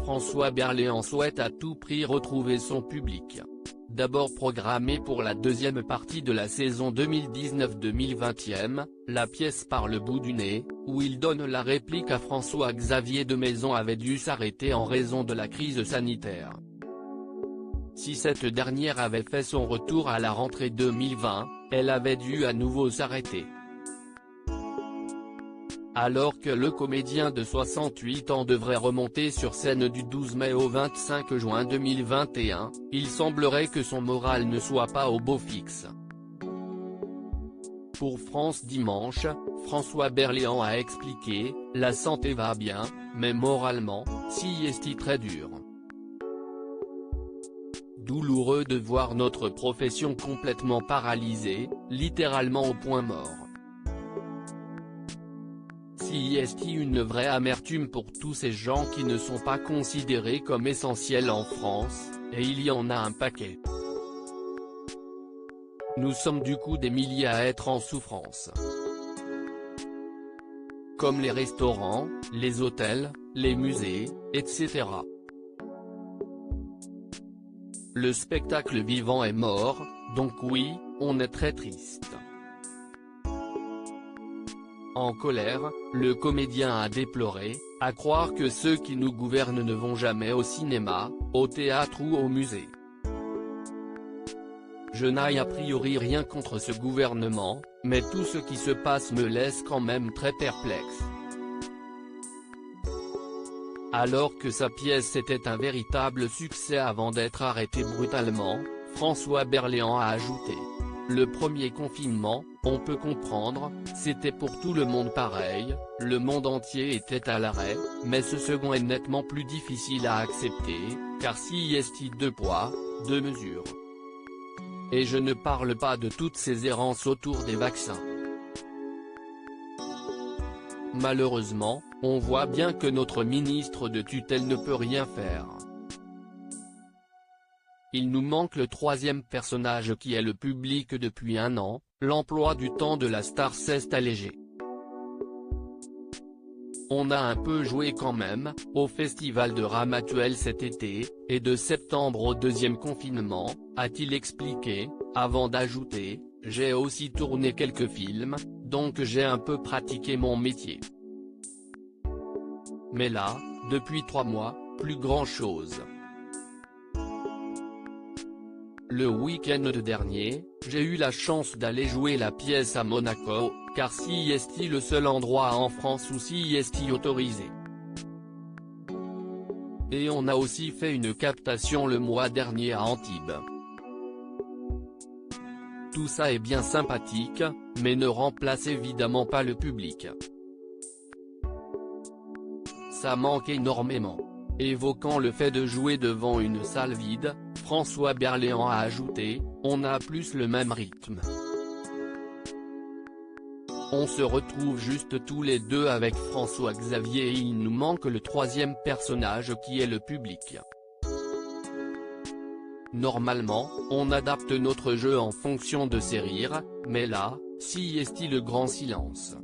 François Berléand souhaite à tout prix retrouver son public. D'abord programmée pour la deuxième partie de la saison 2019-2020, la pièce Par le bout du nez, où il donne la réplique à François-Xavier de Maison avait dû s'arrêter en raison de la crise sanitaire. Si cette dernière avait fait son retour à la rentrée 2020, elle avait dû à nouveau s'arrêter. Alors que le comédien de 68 ans devrait remonter sur scène du 12 mai au 25 juin 2021, il semblerait que son moral ne soit pas au beau fixe. Pour France Dimanche, François Berléand a expliqué « La santé va bien, mais moralement, si est très dur. Douloureux de voir notre profession complètement paralysée, littéralement au point mort. Si est une vraie amertume pour tous ces gens qui ne sont pas considérés comme essentiels en France, et il y en a un paquet. Nous sommes du coup des milliers à être en souffrance. Comme les restaurants, les hôtels, les musées, etc. Le spectacle vivant est mort, donc oui, on est très triste. » En colère, le comédien a déploré, à croire que ceux qui nous gouvernent ne vont jamais au cinéma, au théâtre ou au musée. Je n'ai a priori rien contre ce gouvernement, mais tout ce qui se passe me laisse quand même très perplexe. Alors que sa pièce était un véritable succès avant d'être arrêtée brutalement, François Berléand a ajouté. Le premier confinement, on peut comprendre, c'était pour tout le monde pareil, le monde entier était à l'arrêt, mais ce second est nettement plus difficile à accepter, car si est deux poids, deux mesures. Et je ne parle pas de toutes ces errances autour des vaccins. Malheureusement, on voit bien que notre ministre de tutelle ne peut rien faire. Il nous manque le troisième personnage qui est le public depuis un an, l'emploi du temps de la star s'est allégé. On a un peu joué quand même, au festival de Ramatuelle cet été, et de septembre au deuxième confinement, a-t-il expliqué, avant d'ajouter, j'ai aussi tourné quelques films, donc j'ai un peu pratiqué mon métier. Mais là, depuis 3 mois, plus grand chose. Le week-end dernier, j'ai eu la chance d'aller jouer la pièce à Monaco, car si est le seul endroit en France où si est autorisé. Et on a aussi fait une captation le mois dernier à Antibes. Tout ça est bien sympathique, mais ne remplace évidemment pas le public. Ça manque énormément. Évoquant le fait de jouer devant une salle vide, François Berléand a ajouté, on a plus le même rythme. On se retrouve juste tous les deux avec François-Xavier et il nous manque le troisième personnage qui est le public. Normalement, on adapte notre jeu en fonction de ses rires, mais là, si est le grand silence.